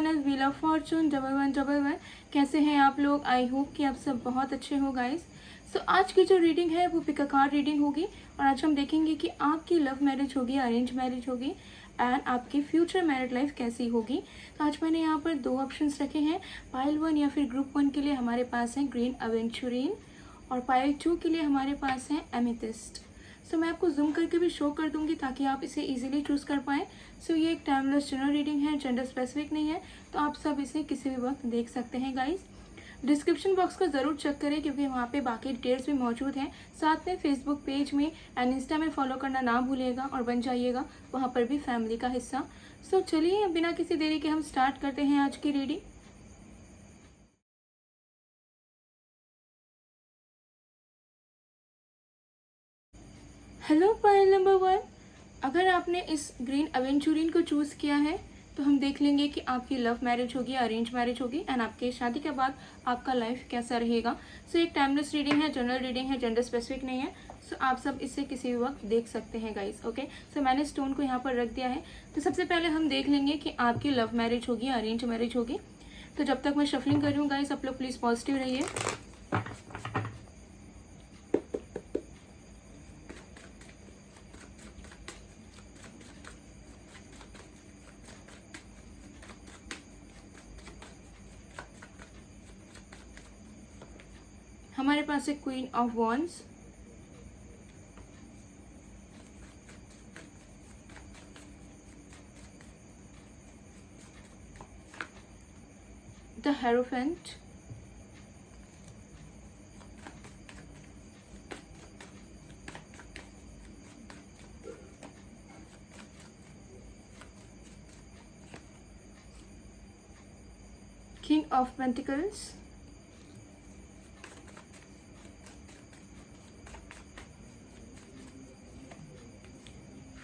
Channel wheel of Fortune 1111। कैसे हैं आप लोग? आई होप कि आप सब बहुत अच्छे हो गाइस। सो आज की जो रीडिंग है वो पिक अ कार्ड रीडिंग होगी और आज हम देखेंगे कि आपकी लव मैरिज होगी, अरेंज मैरिज होगी एंड आपकी फ्यूचर मैरिड लाइफ कैसी होगी। तो आज मैंने यहाँ पर 2 ऑप्शंस रखे हैं। पाइल 1 या फिर ग्रुप 1 के लिए हमारे पास है ग्रीन अवेंचुरिन और पाइल 2 के लिए हमारे पास है एमेथिस्ट। सो मैं आपको जूम करके भी शो कर दूंगी ताकि आप इसे इजीली चूज़ कर पाएँ। सो ये एक टाइमलेस जनरल रीडिंग है, जेंडर स्पेसिफिक नहीं है, तो आप सब इसे किसी भी वक्त देख सकते हैं गाइस। डिस्क्रिप्शन बॉक्स को ज़रूर चेक करें क्योंकि वहाँ पे बाकी डिटेल्स भी मौजूद हैं। साथ में फेसबुक पेज में एंड इंस्टा में फॉलो करना ना भूलिएगा और बन जाइएगा वहाँ पर भी फैमिली का हिस्सा। सो चलिए बिना किसी देरी के हम स्टार्ट करते हैं आज की रीडिंग। हेलो पाइल नंबर 1, अगर आपने इस ग्रीन अवेंचुरिन को चूज़ किया है तो हम देख लेंगे कि आपकी लव मैरिज होगी, अरेंज मैरिज होगी एंड आपके शादी के बाद आपका लाइफ कैसा रहेगा। सो एक टाइमलेस रीडिंग है, जनरल रीडिंग है, जेंडर स्पेसिफिक नहीं है। सो आप सब इसे किसी भी वक्त देख सकते हैं गाइस। ओके, सो मैंने स्टोन को यहाँ पर रख दिया है। तो सबसे पहले हम देख लेंगे कि आपकी लव मैरिज होगी, अरेंज मैरिज होगी। तो जब तक मैं शफलिंग कर रही हूँ गाइस, आप लोग प्लीज़ पॉजिटिव रहिए। हमारे पास है queen of wands, the hierophant, King of Pentacles,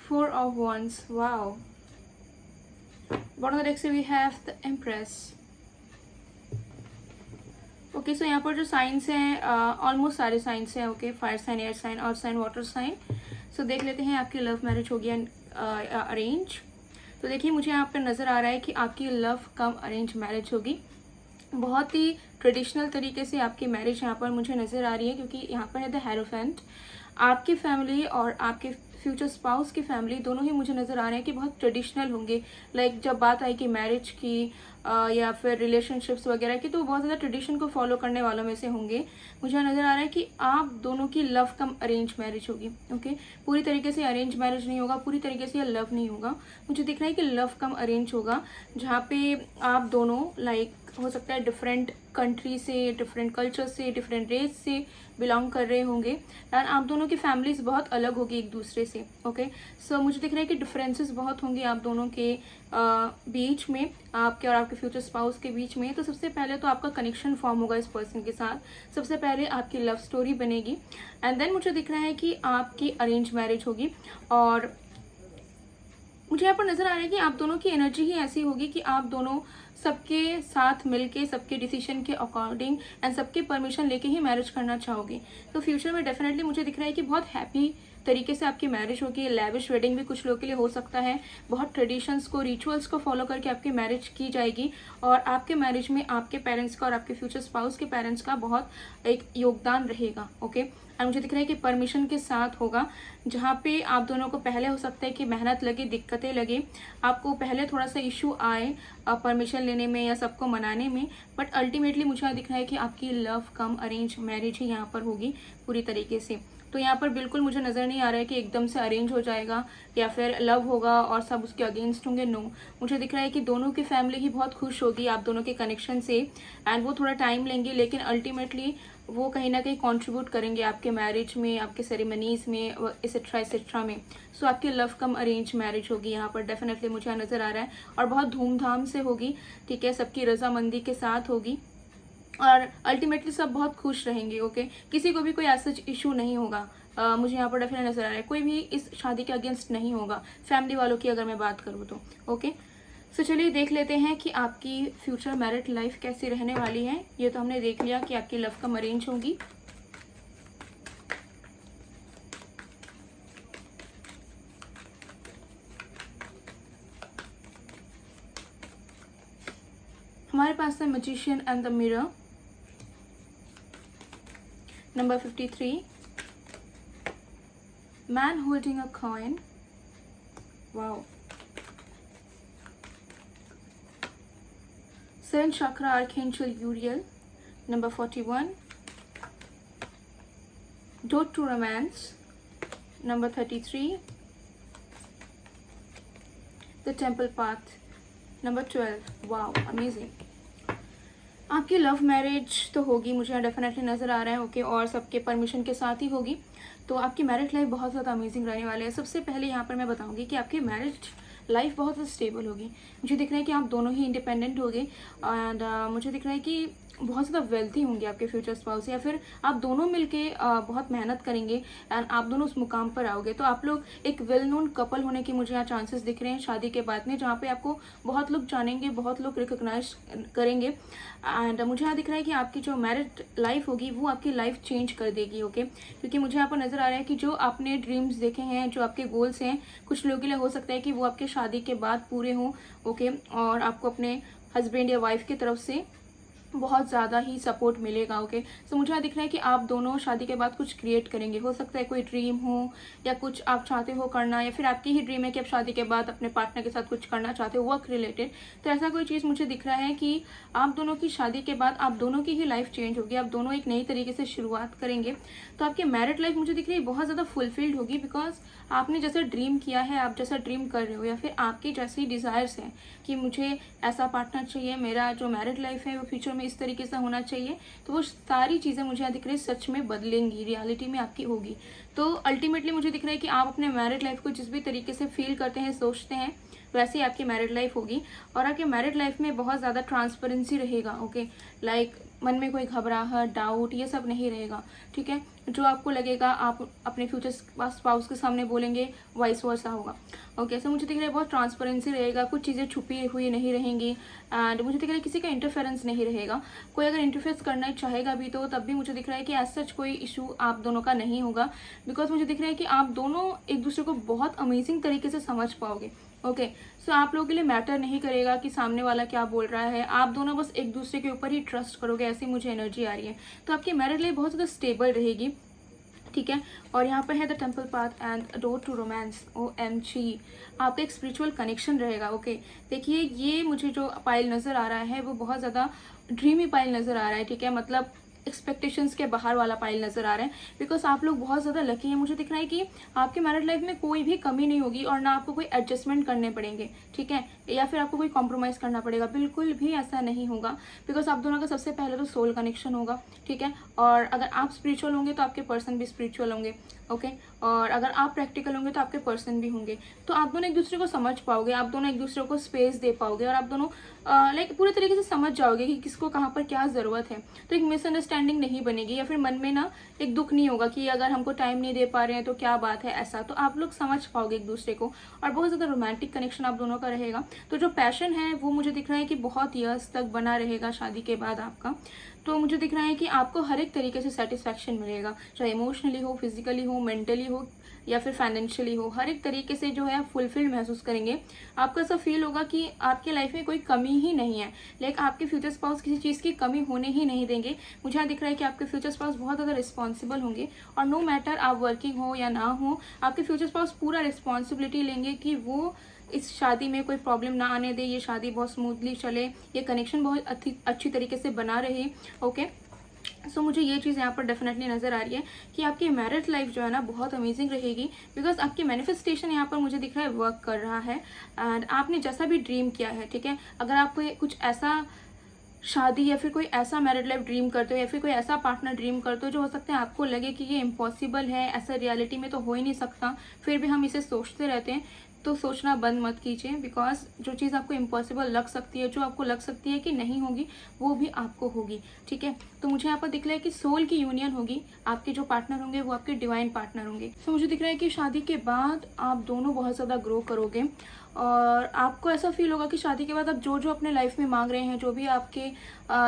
Four of Wands. Wow. Bottom of the deck से we have the Empress. Okay, so यहाँ पर जो साइंस हैं ऑलमोस्ट सारे साइंस हैं। Okay, fire sign, air sign, earth sign, water sign. So देख लेते हैं आपकी लव मैरिज होगी एंड अरेंज। तो देखिए मुझे यहाँ पर नज़र आ रहा है कि आपकी लव कम अरेंज मैरिज होगी। बहुत ही ट्रेडिशनल तरीके से आपकी मैरिज यहाँ पर मुझे नज़र आ रही है क्योंकि यहाँ पर है द हेरोफेंट। आपकी फैमिली और आपके फ्यूचर स्पाउस की फैमिली दोनों ही मुझे नज़र आ रहे हैं कि बहुत ट्रेडिशनल होंगे। लाइक जब बात आई कि मैरिज की या फिर रिलेशनशिप्स वगैरह की, तो बहुत ज़्यादा ट्रेडिशन को फॉलो करने वालों में से होंगे। मुझे नज़र आ रहा है कि आप दोनों की लव कम अरेंज मैरिज होगी। ओके, पूरी तरीके से अरेंज मैरिज नहीं होगा, पूरी तरीके से लव नहीं होगा। मुझे दिख रहा है कि लव कम अरेंज होगा, जहाँ पे आप दोनों लाइक हो सकता है डिफरेंट कंट्री से, डिफरेंट कल्चर से, डिफरेंट रेस से बिलोंग कर रहे होंगे एंड आप दोनों की फैमिलीज बहुत अलग होगी एक दूसरे से। ओके, सो मुझे दिख रहा है कि डिफरेंसेस बहुत होंगे आप दोनों के बीच में, आपके और आपके फ्यूचर स्पाउस के बीच में। तो सबसे पहले तो आपका कनेक्शन फॉर्म होगा इस पर्सन के साथ, सबसे पहले आपकी लव स्टोरी बनेगी एंड देन मुझे दिख रहा है कि आपकी अरेंज मैरिज होगी। और मुझे यहाँ पर नज़र आ रहा है कि आप दोनों की एनर्जी ही ऐसी होगी कि आप दोनों सबके साथ मिलके, सबके डिसीजन के अकॉर्डिंग एंड सबके परमिशन लेके ही मैरिज करना चाहोगे। तो फ्यूचर में डेफिनेटली मुझे दिख रहा है कि बहुत हैप्पी तरीके से आपकी मैरिज होगी। लैविश वेडिंग भी कुछ लोगों के लिए हो सकता है। बहुत ट्रेडिशंस को, रिचुअल्स को फॉलो करके आपकी मैरिज की जाएगी और आपके मैरिज में आपके पेरेंट्स का और आपके फ्यूचर स्पाउस के पेरेंट्स का बहुत एक योगदान रहेगा। ओके, और मुझे दिख रहा है कि परमिशन के साथ होगा, जहाँ पे आप दोनों को पहले हो सकता है कि मेहनत लगे, दिक्कतें लगे, आपको पहले थोड़ा सा इशू आए परमिशन लेने में या सबको मनाने में, बट अल्टीमेटली मुझे दिख रहा है कि आपकी लव कम अरेंज मैरिज ही यहाँ पर होगी पूरी तरीके से। तो यहाँ पर बिल्कुल मुझे नज़र नहीं आ रहा है कि एकदम से अरेंज हो जाएगा या फिर लव होगा और सब उसके अगेंस्ट होंगे। नो, मुझे दिख रहा है कि दोनों की फैमिली ही बहुत खुश होगी आप दोनों के कनेक्शन से एंड वो थोड़ा टाइम लेंगे लेकिन अल्टीमेटली वो कहीं ना कहीं कंट्रीब्यूट करेंगे आपके मैरिज में, आपके सेरेमनीज में, एक्सेट्रा में। सो आपकी लव कम अरेंज मैरिज होगी यहाँ पर, डेफिनेटली मुझे नज़र आ रहा है और बहुत धूमधाम से होगी। ठीक है, सबकी रजामंदी के साथ होगी और अल्टीमेटली सब बहुत खुश रहेंगे। ओके, किसी को भी कोई ऐसा इशू नहीं होगा। मुझे यहाँ पर डेफिनेटली नजर आ रहा है कोई भी इस शादी के अगेंस्ट नहीं होगा, फैमिली वालों की अगर मैं बात करूँ तो। ओके, सो चलिए देख लेते हैं कि आपकी फ्यूचर मैरिड लाइफ कैसी रहने वाली है। ये तो हमने देख लिया कि आपकी लव कम अरेंज होगी। हमारे पास है magician and the mirror. Number 53, man holding a coin. Wow. 7 chakra archangel Uriel। Number 41, Door to Romance। Number 33, The Temple Path। Number 12, wow, amazing। आपकी लव मैरिज तो होगी, मुझे डेफिनेटली नज़र आ रहा है, ओके, और सबके परमिशन के साथ ही होगी। तो आपकी मैरिज लाइफ बहुत ज़्यादा अमेजिंग रहने वाली है। सबसे पहले यहाँ पर मैं बताऊँगी कि आपकी मैरिज लाइफ बहुत ज़्यादा स्टेबल होगी। मुझे दिख रहा है कि आप दोनों ही इंडिपेंडेंट होगे एंड मुझे दिख रहा है कि बहुत ज़्यादा वेल्थी होंगे आपके फ्यूचर स्पाउस, या फिर आप दोनों मिलके बहुत मेहनत करेंगे एंड आप दोनों उस मुकाम पर आओगे। तो आप लोग एक वेल नोन कपल होने की मुझे यहाँ चांसेस दिख रहे हैं शादी के बाद में, जहाँ पे आपको बहुत लोग जानेंगे, बहुत लोग रिकॉग्नाइज करेंगे एंड मुझे यहाँ दिख रहा है कि आपकी जो मैरिड लाइफ होगी वो आपकी लाइफ चेंज कर देगी, ओके। क्योंकि मुझे यहाँ पर नज़र आ रहा है कि जो आपने ड्रीम्स देखे हैं, जो आपके गोल्स हैं, कुछ लोगों के लिए हो सकता है कि वो आपके शादी के बाद पूरे हों, ओके, और आपको अपने हस्बैंड या वाइफ की तरफ से बहुत ज़्यादा ही सपोर्ट मिलेगा, ओके। सो मुझे यहाँ दिख रहा है कि आप दोनों शादी के बाद कुछ क्रिएट करेंगे। हो सकता है कोई ड्रीम हो या कुछ आप चाहते हो करना, या फिर आपकी ही ड्रीम है कि आप शादी के बाद अपने पार्टनर के साथ कुछ करना चाहते हो वर्क रिलेटेड। तो ऐसा कोई चीज़ मुझे दिख रहा है कि आप दोनों की शादी के बाद आप दोनों की ही लाइफ चेंज होगी, आप दोनों एक नई तरीके से शुरुआत करेंगे। तो आपकी मैरिड लाइफ मुझे दिख रही है बहुत ज़्यादा फुलफिल्ड होगी, बिकॉज आपने जैसा ड्रीम किया है, आप जैसा ड्रीम कर रहे हो, या फिर आपकी जैसी डिज़ायर्स हैं कि मुझे ऐसा पार्टनर चाहिए, मेरा जो मैरिड लाइफ है वो फ्यूचर में इस तरीके से होना चाहिए, तो वो सारी चीज़ें मुझे यहाँ दिख रही है सच में बदलेंगी, रियलिटी में आपकी होगी। तो अल्टीमेटली मुझे दिख रहा है कि आप अपने मैरिड लाइफ को जिस भी तरीके से फील करते हैं, सोचते हैं, वैसे ही आपकी मैरिड लाइफ होगी। और आपके मैरिड लाइफ में बहुत ज़्यादा ट्रांसपेरेंसी रहेगा, ओके। लाइक मन में कोई घबराहट, डाउट, ये सब नहीं रहेगा, ठीक है। जो आपको लगेगा आप अपने फ्यूचर स्पाउस के सामने बोलेंगे, वाइस वर्सा होगा, ओके। सो मुझे दिख रहा है बहुत ट्रांसपेरेंसी रहेगा, कुछ चीज़ें छुपी हुई नहीं रहेंगी एंड मुझे दिख रहा है किसी का इंटरफेरेंस नहीं रहेगा। कोई अगर इंटरफेरेंस करना चाहेगा भी तो तब भी मुझे दिख रहा है कि एज सच कोई इशू आप दोनों का नहीं होगा, बिकॉज मुझे दिख रहा है कि आप दोनों एक दूसरे को बहुत अमेजिंग तरीके से समझ पाओगे, ओके। सो आप लोगों के लिए मैटर नहीं करेगा कि सामने वाला क्या बोल रहा है, आप दोनों बस एक दूसरे के ऊपर ही ट्रस्ट करोगे, ऐसी मुझे एनर्जी आ रही है। तो आपकी मैरिड लाइफ बहुत ज़्यादा स्टेबल रहेगी, ठीक है। और यहाँ पर है the temple path and door to romance. OMG, आपका एक स्पिरिचुअल कनेक्शन रहेगा, ओके। देखिए ये मुझे जो पाइल नज़र आ रहा है वो बहुत ज़्यादा ड्रीमी पाइल नज़र आ रहा है, ठीक है। मतलब एक्सपेक्टेशंस के बाहर वाला पाइल नज़र आ रहा है, बिकॉज आप लोग बहुत ज़्यादा लकी हैं। मुझे दिख रहा है कि आपके मैरिड लाइफ में कोई भी कमी नहीं होगी और ना आपको कोई एडजस्टमेंट करने पड़ेंगे, ठीक है, या फिर आपको कोई कॉम्प्रोमाइज़ करना पड़ेगा, बिल्कुल भी ऐसा नहीं होगा। बिकॉज आप दोनों का सबसे पहले तो सोल कनेक्शन होगा, ठीक है। और अगर आप स्पिरिचुअल होंगे तो आपके पर्सन भी स्पिरिचुअल होंगे, ओके। और अगर आप प्रैक्टिकल होंगे तो आपके पर्सन भी होंगे। तो आप दोनों एक दूसरे को समझ पाओगे, आप दोनों एक दूसरे को स्पेस दे पाओगे और आप दोनों लाइक पूरे तरीके से समझ जाओगे कि किसको कहाँ पर क्या ज़रूरत है। तो एक मिसअंडरस्टैंडिंग नहीं बनेगी, या फिर मन में ना एक दुख नहीं होगा कि अगर हमको टाइम नहीं दे पा रहे हैं तो क्या बात है, ऐसा। तो आप लोग समझ पाओगे एक दूसरे को और बहुत ज़्यादा रोमांटिक कनेक्शन आप दोनों का रहेगा। तो जो पैशन है वो मुझे दिख रहा है कि बहुत ईयर्स तक बना रहेगा शादी के बाद आपका। तो मुझे दिख रहा है कि आपको हर एक तरीके से सेटिस्फैक्शन मिलेगा, चाहे इमोशनली हो, फिजिकली हो, मेंटली हो, या फिर फाइनेंशियली हो, हर एक तरीके से जो है आप फुलफिल्ड महसूस करेंगे। आपको ऐसा फील होगा कि आपके लाइफ में कोई कमी ही नहीं है, लाइक आपके फ्यूचर स्पाउस किसी चीज़ की कमी होने ही नहीं देंगे। मुझे यहाँ दिख रहा है कि आपके फ्यूचर स्पाउस बहुत ज़्यादा रिस्पॉन्सिबल होंगे और नो मैटर आप वर्किंग हो या ना हो, आपके फ्यूचर स्पाउस पूरा रिस्पॉन्सिबिलिटी लेंगे कि वो इस शादी में कोई प्रॉब्लम ना आने दे, ये शादी बहुत स्मूथली चले, ये कनेक्शन बहुत अच्छी तरीके से बना रहे, ओके। सो मुझे ये चीज़ यहाँ पर डेफिनेटली नज़र आ रही है कि आपकी मैरिड लाइफ जो है ना बहुत अमेजिंग रहेगी, बिकॉज आपकी मैनिफेस्टेशन यहाँ पर मुझे दिख रहा है वर्क कर रहा है एंड आपने जैसा भी ड्रीम किया है, ठीक है। अगर आपको कुछ ऐसा शादी या फिर कोई ऐसा मैरिड लाइफ ड्रीम करते हो या फिर कोई ऐसा पार्टनर ड्रीम करते हो जो हो सकता है आपको लगे कि ये इम्पॉसिबल है, ऐसा रियलिटी में तो हो ही नहीं सकता, फिर भी हम इसे सोचते रहते हैं, तो सोचना बंद मत कीजिए। बिकॉज जो चीज़ आपको इम्पॉसिबल लग सकती है, जो आपको लग सकती है कि नहीं होगी, वो भी आपको होगी, ठीक है। तो मुझे यहाँ पर दिख रहा है कि सोल की यूनियन होगी, आपके जो पार्टनर होंगे वो आपके डिवाइन पार्टनर होंगे। तो मुझे दिख रहा है कि शादी के बाद आप दोनों बहुत ज़्यादा ग्रो करोगे और आपको ऐसा फील होगा कि शादी के बाद आप जो जो अपने लाइफ में मांग रहे हैं, जो भी आपके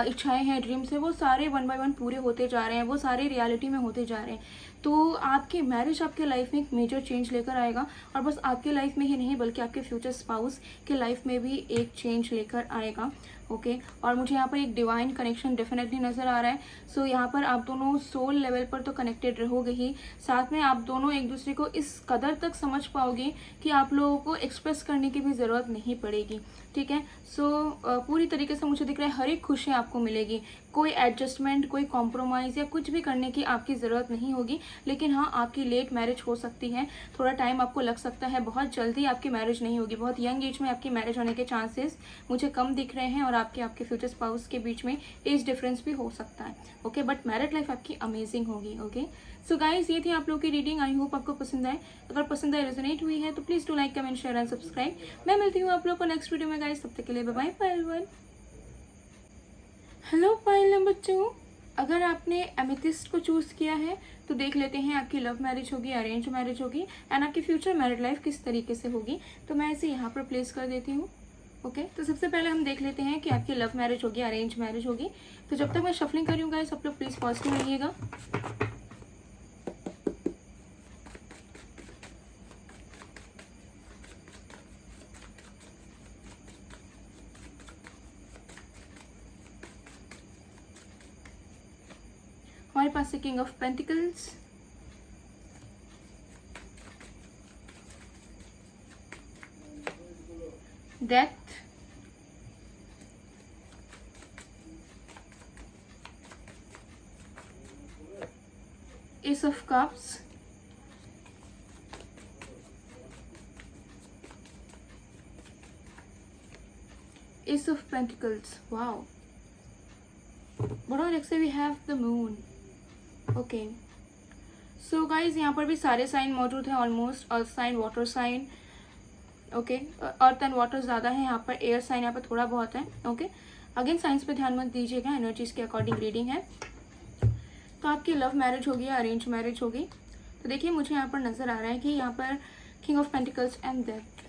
इच्छाएं हैं, ड्रीम्स हैं, वो सारे 1 बाय 1 पूरे होते जा रहे हैं, वो सारे रियलिटी में होते जा रहे हैं। तो आपकी मैरिज आपके लाइफ में एक मेजर चेंज लेकर आएगा और बस आपके लाइफ में ही नहीं बल्कि आपके फ्यूचर स्पाउस के लाइफ में भी एक चेंज लेकर आएगा। ओके। और मुझे यहाँ पर एक डिवाइन कनेक्शन डेफिनेटली नज़र आ रहा है। सो यहाँ पर आप दोनों सोल लेवल पर तो कनेक्टेड रहोगे ही, साथ में आप दोनों एक दूसरे को इस कदर तक समझ पाओगे कि आप लोगों को एक्सप्रेस करने की भी ज़रूरत नहीं पड़ेगी, ठीक है। सो पूरी तरीके से मुझे दिख रहा है हर एक खुशी आपको मिलेगी, कोई एडजस्टमेंट, कोई कॉम्प्रोमाइज़ या कुछ भी करने की आपकी ज़रूरत नहीं होगी। लेकिन हाँ, आपकी लेट मैरिज हो सकती है, थोड़ा टाइम आपको लग सकता है, बहुत जल्दी आपकी मैरिज नहीं होगी, बहुत यंग एज में आपकी मैरिज होने के चांसेस मुझे कम दिख रहे हैं। और आपके फ्यूचर स्पाउस के बीच में एज डिफरेंस भी हो सकता है, ओके। बट मैरिड लाइफ आपकी अमेजिंग होगी, ओके। सो गाइज, ये थी आप लोगों की रीडिंग। आई होप आपको पसंद आए। अगर पसंद आए, रेजोनेट हुई है तो please do like, comment, share and subscribe. मैं मिलती हूँ आप लोग को नेक्स्ट वीडियो में गाइज, तब तक के लिए बाय बाय। पायल 1, हेलो पायल नंबर 2। अगर आपने एमेथिस्ट को चूज़ किया है तो देख लेते हैं आपकी लव मैरिज होगी, अरेंज मैरिज होगी, एंड आपकी फ्यूचर मैरिड लाइफ किस तरीके से होगी। तो मैं इसे यहाँ पर प्लेस कर देती हूँ, ओके। तो सबसे पहले हम देख लेते हैं कि आपकी लव मैरिज होगी, अरेंज मैरिज होगी। तो जब तक मैं शफलिंग कर रही हूँ गाइस, आप लोग प्लीज़ पॉजिटिव रहिएगा। हमारे पास है king of pentacles, death, ace of cups, ace of pentacles. Wow, बड़ा से we have the moon, okay. So guys, यहाँ पर भी सारे साइन मौजूद हैं almost, earth sign, water sign, okay. Earth and water ज़्यादा है यहाँ पर, एयर साइन यहाँ पर थोड़ा बहुत है, ओके। अगेन साइंस पे ध्यान मत दीजिएगा, एनर्जीज के अकॉर्डिंग रीडिंग है। तो आपकी लव मैरिज होगी या अरेंज मैरिज होगी। तो देखिए, मुझे यहाँ पर नज़र आ रहा है कि यहाँ पर king of pentacles and death,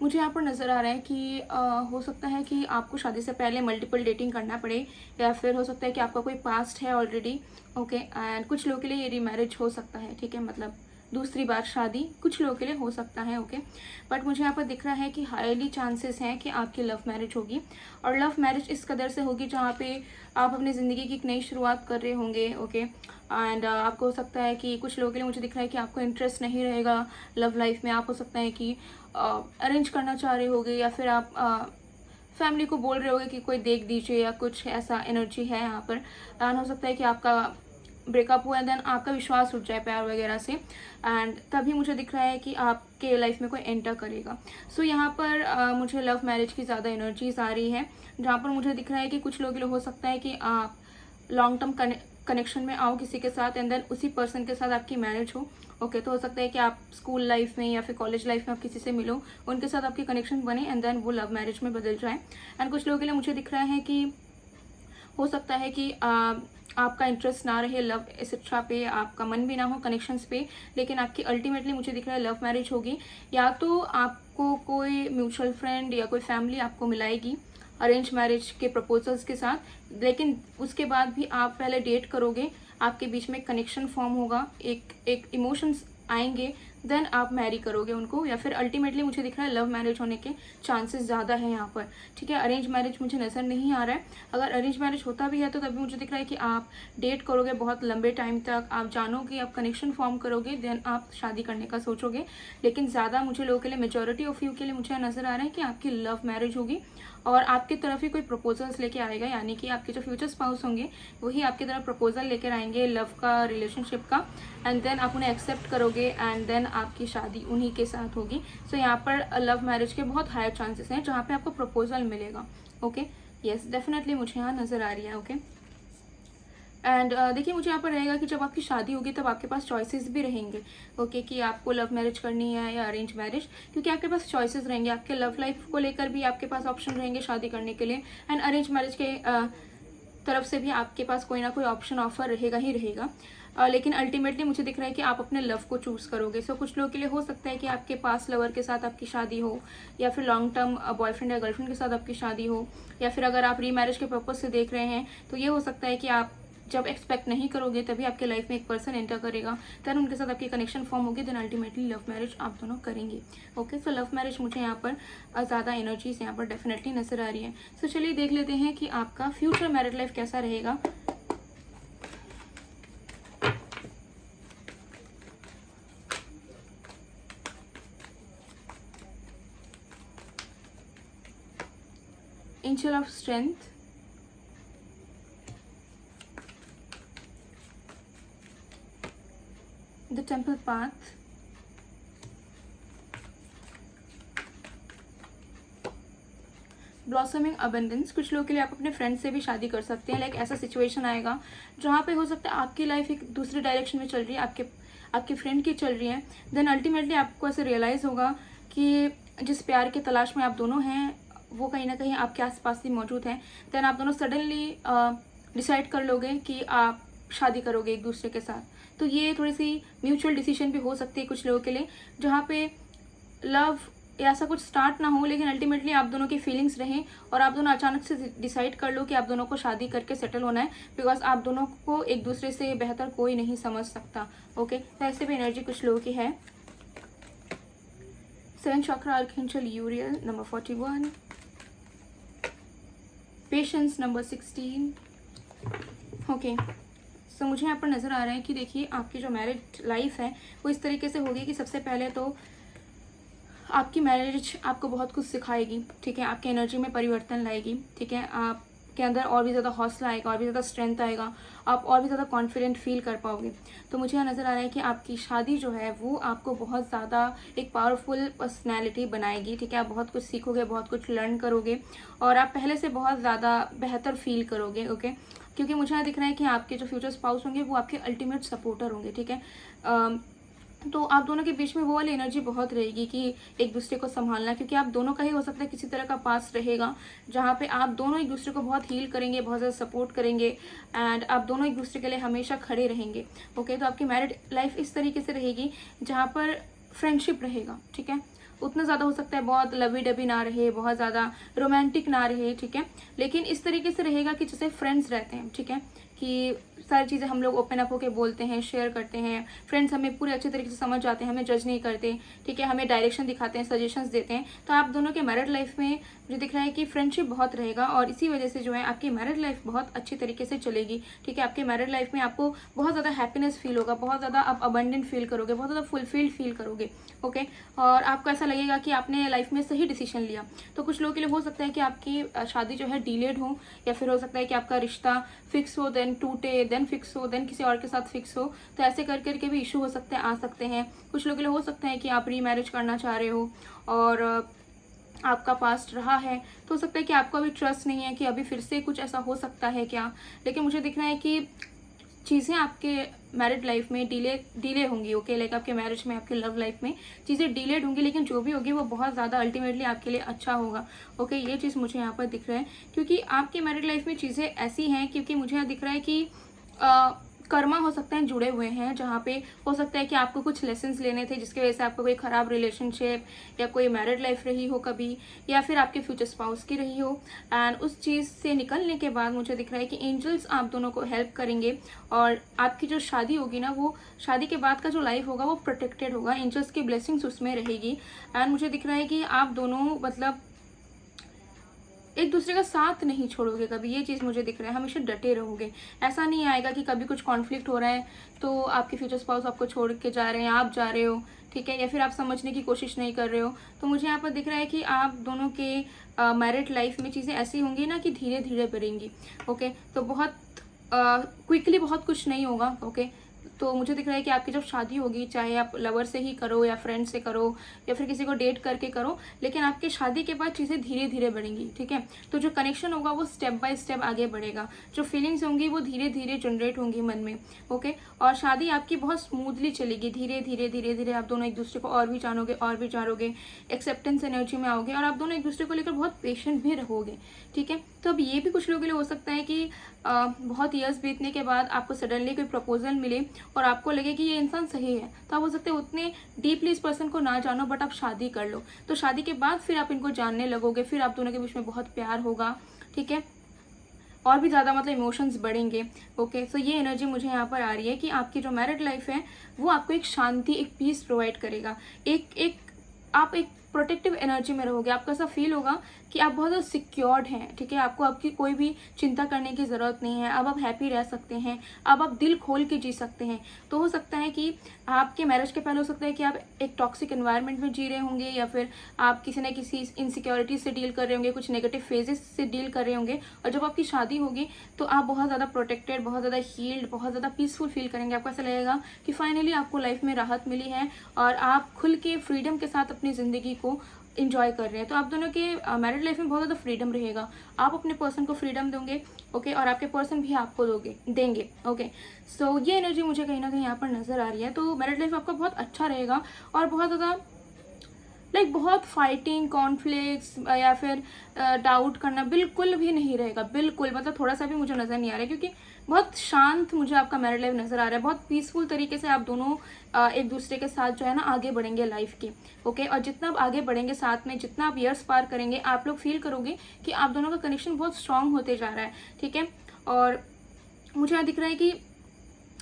मुझे यहाँ पर नज़र आ रहा है कि हो सकता है कि आपको शादी से पहले मल्टीपल डेटिंग करना पड़े, या फिर हो सकता है कि आपका कोई पास्ट है ऑलरेडी, ओके। एंड कुछ लोगों के लिए ये रीमैरिज हो सकता है, ठीक है, मतलब दूसरी बार शादी कुछ लोगों के लिए हो सकता है, ओके। बट मुझे यहाँ पर दिख रहा है कि हाईली चांसेस हैं कि आपकी लव मैरिज होगी, और लव मैरिज इस कदर से होगी जहाँ पे आप अपनी ज़िंदगी की एक नई शुरुआत कर रहे होंगे, ओके। एंड आपको हो सकता है कि कुछ लोगों के लिए मुझे दिख रहा है कि आपको इंटरेस्ट नहीं रहेगा लव लाइफ में। आप हो सकता है कि अरेंज करना चाह रहे होगे, या फिर आप फैमिली को बोल रहे होगे कि कोई देख दीजिए, या कुछ ऐसा एनर्जी है यहाँ पर। एंड हो सकता है कि आपका ब्रेकअप हुआ एंड देन आपका विश्वास उठ जाए प्यार वगैरह से, एंड तभी मुझे दिख रहा है कि आपके लाइफ में कोई एंटर करेगा। सो यहाँ पर मुझे लव मैरिज की ज़्यादा एनर्जीज आ रही है, जहाँ पर मुझे दिख रहा है कि कुछ लोगों के लिए हो सकता है कि आप लॉन्ग टर्म कनेक्शन में आओ किसी के साथ, एंड देन उसी पर्सन के साथ आपकी मैरिज हो, ओके। तो हो सकता है कि आप स्कूल लाइफ में या फिर कॉलेज लाइफ में आप किसी से मिलो, उनके साथ आपकी कनेक्शन बने, एंड देन वो लव मैरिज में बदल जाए। एंड कुछ लोगों के लिए मुझे दिख रहा है कि हो सकता है कि आपका इंटरेस्ट ना रहे लव एक्सेट्रा पे, आपका मन भी ना हो कनेक्शंस पे, लेकिन आपकी अल्टीमेटली मुझे दिख रहा है लव मैरिज होगी। या तो आपको कोई म्यूचुअल फ्रेंड या कोई फैमिली आपको मिलाएगी अरेंज मैरिज के प्रपोजल्स के साथ, लेकिन उसके बाद भी आप पहले डेट करोगे, आपके बीच में कनेक्शन फॉर्म होगा, एक इमोशंस आएंगे, देन आप मैरी करोगे उनको, या फिर अल्टीमेटली मुझे दिख रहा है लव मैरिज होने के चांसेस ज़्यादा है यहाँ पर, ठीक है। अरेंज मैरिज मुझे नज़र नहीं आ रहा है। अगर अरेंज मैरिज होता भी है तो तभी मुझे दिख रहा है कि आप डेट करोगे बहुत लंबे टाइम तक, आप जानोगे, आप कनेक्शन फॉर्म करोगे, देन आप शादी करने का सोचोगे। लेकिन ज़्यादा मुझे लोगों के लिए, मेजॉरिटी ऑफ यू के लिए मुझे नज़र आ रहा है कि आपकी लव मैरिज होगी, और आपकी तरफ ही कोई प्रपोजल्स लेके आएगा, यानी कि आपके जो फ्यूचर स्पाउस होंगे वही आपकी तरफ प्रपोजल लेकर आएंगे लव का, रिलेशनशिप का, एंड देन आप उन्हें एक्सेप्ट करोगे, एंड देन आपकी शादी उन्हीं के साथ होगी। सो यहाँ पर लव मैरिज के बहुत हाई चांसेस हैं जहाँ पे आपको प्रपोजल मिलेगा, ओके। यस, डेफिनेटली मुझे यहाँ नज़र आ रही है, ओके। एंड देखिए, मुझे यहाँ पर रहेगा कि जब आपकी शादी होगी तब आपके पास चॉइसेस भी रहेंगे, ओके, कि आपको लव मैरिज करनी है या अरेंज मैरिज, क्योंकि आपके पास चॉइसेस रहेंगे, आपके लव लाइफ को लेकर भी आपके पास ऑप्शन रहेंगे शादी करने के लिए, एंड अरेंज मैरिज के तरफ से भी आपके पास कोई ना कोई ऑप्शन ऑफर रहेगा ही रहेगा। लेकिन अल्टीमेटली मुझे दिख रहा है कि आप अपने लव को चूज़ करोगे। सो कुछ लोगों के लिए हो सकता है कि आपके पास लवर के साथ आपकी शादी हो, या फिर लॉन्ग टर्म बॉयफ्रेंड या गर्लफ्रेंड के साथ आपकी शादी हो, या फिर अगर आप रीमैरिज के पर्पज़ से देख रहे हैं तो ये हो सकता है कि आप जब एक्सपेक्ट नहीं करोगे तभी आपके लाइफ में एक पर्सन एंटर करेगा, देन उनके साथ आपकी कनेक्शन फॉर्म होगी, देन अल्टीमेटली लव मैरिज आप दोनों करेंगे। ओके, सो लव मैरिज मुझे यहाँ पर ज़्यादा एनर्जीज यहाँ पर डेफिनेटली नजर आ रही है। सो चलिए देख लेते हैं कि आपका फ्यूचर मैरिड लाइफ कैसा रहेगा। Angel of strength, the temple path, blossoming abundance. कुछ लोगों के लिए आप अपने फ्रेंड से भी शादी कर सकते हैं। लाइक ऐसा सिचुएशन आएगा जहाँ पे हो सकता है आपकी लाइफ एक दूसरे डायरेक्शन में चल रही है, आपके फ्रेंड की चल रही है, देन अल्टीमेटली आपको ऐसे रियलाइज़ होगा कि जिस प्यार की तलाश में आप दोनों हैं वो कहीं ना कहीं आपके आसपास ही मौजूद है। देन आप दोनों सडनली डिसाइड कर लोगे कि आप शादी करोगे एक दूसरे के साथ। तो ये थोड़ी सी म्यूचुअल डिसीजन भी हो सकती है कुछ लोगों के लिए, जहाँ पे लव ऐसा कुछ स्टार्ट ना हो लेकिन अल्टीमेटली आप दोनों की फीलिंग्स रहें और आप दोनों अचानक से डिसाइड कर लो कि आप दोनों को शादी करके सेटल होना है, बिकॉज आप दोनों को एक दूसरे से बेहतर कोई नहीं समझ सकता। ओके, तो ऐसे भी एनर्जी कुछ लोगों की है। 7 चक्रा archangel यूरियल number 41, patience number 16। Okay, सो मुझे यहाँ पर नज़र आ रहा है कि देखिए आपकी जो मैरिज लाइफ है वो इस तरीके से होगी कि सबसे पहले तो आपकी मैरिज आपको बहुत कुछ सिखाएगी, ठीक है, आपकी एनर्जी में परिवर्तन लाएगी, ठीक है, आपके अंदर और भी ज़्यादा हौसला आएगा, और भी ज़्यादा स्ट्रेंथ आएगा, आप और भी ज़्यादा कॉन्फिडेंट फील कर पाओगे। तो मुझे यहाँ नज़र आ रहा है कि आपकी शादी जो है वो आपको बहुत ज़्यादा एक पावरफुल पर्सनैलिटी बनाएगी, ठीक है, आप बहुत कुछ सीखोगे, बहुत कुछ लर्न करोगे और आप पहले से बहुत ज़्यादा बेहतर फील करोगे। ओके, क्योंकि मुझे यहाँ दिख रहा है कि आपके जो फ्यूचर स्पाउस होंगे वो आपके अल्टीमेट सपोर्टर होंगे, ठीक है। तो आप दोनों के बीच में वो वाली एनर्जी बहुत रहेगी कि एक दूसरे को संभालना, क्योंकि आप दोनों का ही हो सकता है किसी तरह का पास रहेगा जहाँ पे आप दोनों एक दूसरे को बहुत हील करेंगे, बहुत ज़्यादा सपोर्ट करेंगे एंड आप दोनों एक दूसरे के लिए हमेशा खड़े रहेंगे। ओके, तो आपकी मैरिड लाइफ इस तरीके से रहेगी जहाँ पर फ्रेंडशिप रहेगा, ठीक है, उतना ज़्यादा हो सकता है बहुत लवी डबी ना रहे, बहुत ज़्यादा रोमांटिक ना रहे, ठीक है, लेकिन इस तरीके से रहेगा कि जैसे फ्रेंड्स रहते हैं, ठीक है, कि सारी चीज़ें हम लोग ओपन अप होकर बोलते हैं, शेयर करते हैं, फ्रेंड्स हमें पूरे अच्छे तरीके से समझ जाते हैं, हमें जज नहीं करते, ठीक है, हमें डायरेक्शन दिखाते हैं, सजेशंस देते हैं। तो आप दोनों के मैरिड लाइफ में मुझे दिख रहा है कि फ्रेंडशिप बहुत रहेगा और इसी वजह से जो है आपकी मैरिड लाइफ बहुत अच्छी तरीके से चलेगी, ठीक है, आपके मैरिड लाइफ में आपको बहुत ज़्यादा हैप्पीनेस फील होगा, बहुत ज़्यादा आप अबंडेंट फील करोगे, बहुत ज़्यादा फुलफिल्ड फील करोगे। ओके, और आपको ऐसा लगेगा कि आपने लाइफ में सही डिसीजन लिया। तो कुछ लोगों के लिए हो सकता है कि आपकी शादी जो है डिलेड हो, या फिर हो सकता है कि आपका रिश्ता फिक्स हो देन टूटे, देन फिक्स हो देन किसी और के साथ फिक्स हो। तो ऐसे कर करके भी इशू हो सकते हैं, आ सकते हैं। कुछ लोगों के लिए हो सकता है कि आप रीमैरिज करना चाह रहे हो और आपका पास्ट रहा है, तो हो सकता है कि आपको अभी ट्रस्ट नहीं है कि अभी फिर से कुछ ऐसा हो सकता है क्या। लेकिन मुझे दिख रहा है कि चीज़ें आपके मैरिड लाइफ में डिले होंगी। ओके, लाइक आपके मैरिज में, आपके लव लाइफ में चीज़ें डिलेड होंगी, लेकिन जो भी होगी वो बहुत ज़्यादा अल्टीमेटली आपके लिए अच्छा होगा। ओके, ये चीज़ मुझे यहाँ पर दिख रहा है, क्योंकि आपके मैरिड लाइफ में चीज़ें ऐसी हैं, क्योंकि मुझे यहाँ दिख रहा है कि कर्मा हो सकते हैं जुड़े हुए हैं, जहाँ पे हो सकता है कि आपको कुछ लेसन्स लेने थे जिसकी वजह से आपको कोई ख़राब रिलेशनशिप या कोई मैरिड लाइफ रही हो कभी, या फिर आपके फ्यूचर स्पाउस की रही हो, एंड उस चीज़ से निकलने के बाद मुझे दिख रहा है कि एंजल्स आप दोनों को हेल्प करेंगे और आपकी जो शादी होगी ना, वो शादी के बाद का जो लाइफ होगा वो प्रोटेक्टेड होगा, एंजल्स की ब्लेसिंग्स उसमें रहेगी। एंड मुझे दिख रहा है कि आप दोनों मतलब एक दूसरे का साथ नहीं छोड़ोगे कभी, ये चीज़ मुझे दिख रहा है, हमेशा डटे रहोगे। ऐसा नहीं आएगा कि कभी कुछ कॉन्फ्लिक्ट हो रहा है तो आपके फ्यूचर स्पाउस आपको छोड़ के जा रहे हैं, आप जा रहे हो, ठीक है, या फिर आप समझने की कोशिश नहीं कर रहे हो। तो मुझे यहाँ पर दिख रहा है कि आप दोनों के मैरिड लाइफ में चीज़ें ऐसी होंगी ना कि धीरे धीरे बढ़ेंगी। ओके, तो बहुत क्विकली बहुत कुछ नहीं होगा। ओके, तो मुझे दिख रहा है कि आपकी जब शादी होगी, चाहे आप लवर से ही करो या फ्रेंड से करो या फिर किसी को डेट करके करो, लेकिन आपकी शादी के बाद चीज़ें धीरे धीरे बढ़ेंगी, ठीक है। तो जो कनेक्शन होगा वो स्टेप बाय स्टेप आगे बढ़ेगा, जो फीलिंग्स होंगी वो धीरे धीरे जनरेट होंगी मन में। ओके, और शादी आपकी बहुत स्मूथली चलेगी, धीरे धीरे धीरे धीरे आप दोनों एक दूसरे को और भी जानोगे, और भी जानोगे, एक्सेप्टेंस एनर्जी में आओगे और आप दोनों एक दूसरे को लेकर बहुत पेशेंट भी रहोगे, ठीक है। तो अब ये भी कुछ लोगों के लिए हो सकता है कि बहुत ईयर्स बीतने के बाद आपको सडनली कोई प्रपोजल मिले और आपको लगे कि ये इंसान सही है, तो आप हो सकते हैं उतने डीपली इस पर्सन को ना जानो, बट आप शादी कर लो। तो शादी के बाद फिर आप इनको जानने लगोगे, फिर आप दोनों के बीच में बहुत प्यार होगा, ठीक है। और भी ज़्यादा मतलब इमोशंस बढ़ेंगे। ओके, सो ये एनर्जी मुझे यहाँ पर आ रही है कि आपकी जो मैरिड लाइफ है वो आपको एक शांति, एक पीस प्रोवाइड करेगा। आप एक प्रोटेक्टिव एनर्जी में रहोगे। आपको ऐसा फील होगा कि आप बहुत ज़्यादा सिक्योर्ड हैं, ठीक है। आपको आपकी कोई भी चिंता करने की ज़रूरत नहीं है। अब आप हैप्पी रह सकते हैं, अब आप दिल खोल के जी सकते हैं। तो हो सकता है कि आपके मैरिज के पहले हो सकता है कि आप एक टॉक्सिक एनवायरनमेंट में जी रहे होंगे, या फिर आप किसी न किसी इनसिक्योरिटी से डील कर रहे होंगे, कुछ नेगेटिव फेजेस से डील कर रहे होंगे। और जब आपकी शादी होगी तो आप बहुत ज़्यादा प्रोटेक्टेड, बहुत ज़्यादा हील्ड, बहुत ज़्यादा पीसफुल फील करेंगे। आपको ऐसा लगेगा कि फाइनली आपको लाइफ में राहत मिली है और आप खुल के फ्रीडम के साथ अपनी ज़िंदगी को इंजॉय कर रहे हैं। तो आप दोनों के मैरिड लाइफ में बहुत ज़्यादा फ्रीडम रहेगा। आप अपने पर्सन को फ्रीडम दोगे, ओके, और आपके पर्सन भी आपको देंगे। ओके, सो ये एनर्जी मुझे कहीं ना कहीं यहाँ पर नज़र आ रही है। तो मैरिड लाइफ आपका बहुत अच्छा रहेगा और बहुत ज़्यादा बहुत फाइटिंग, कॉन्फ्लिक्ट्स या फिर डाउट करना बिल्कुल भी नहीं रहेगा। बिल्कुल मतलब थोड़ा सा भी मुझे नज़र नहीं आ रहा है, क्योंकि बहुत शांत मुझे आपका मैरिड लाइफ नज़र आ रहा है। बहुत पीसफुल तरीके से आप दोनों एक दूसरे के साथ जो है ना आगे बढ़ेंगे लाइफ के। ओके, और जितना आप आगे बढ़ेंगे साथ में, जितना आप ईयर्स पार करेंगे, आप लोग फील करोगे कि आप दोनों का कनेक्शन बहुत स्ट्रांग होते जा रहा है, ठीक है। और मुझे यहाँ दिख रहा है कि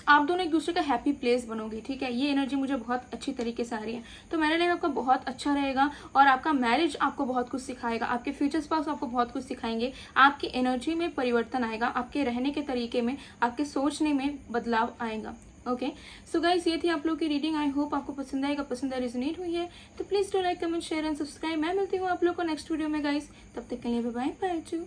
आप दोनों एक दूसरे का हैप्पी प्लेस बनोगे, ठीक है। ये एनर्जी मुझे बहुत अच्छी तरीके से आ रही है। तो मैरिड लाइफ आपका बहुत अच्छा रहेगा और आपका मैरिज आपको बहुत कुछ सिखाएगा। आपके फ्यूचर स्पाउस आपको बहुत कुछ सिखाएंगे। आपकी एनर्जी में परिवर्तन आएगा, आपके रहने के तरीके में, आपके सोचने में बदलाव आएगा। ओके, सो गाइस, ये थी आप लोग की रीडिंग। आई होप आपको पसंद आएगा, पसंद रेजोनेट हुई है तो please do like, comment, share and subscribe. मैं मिलती हूँ आप लोग को नेक्स्ट वीडियो में गाइस। तब तक के लिए बाय बाय टू।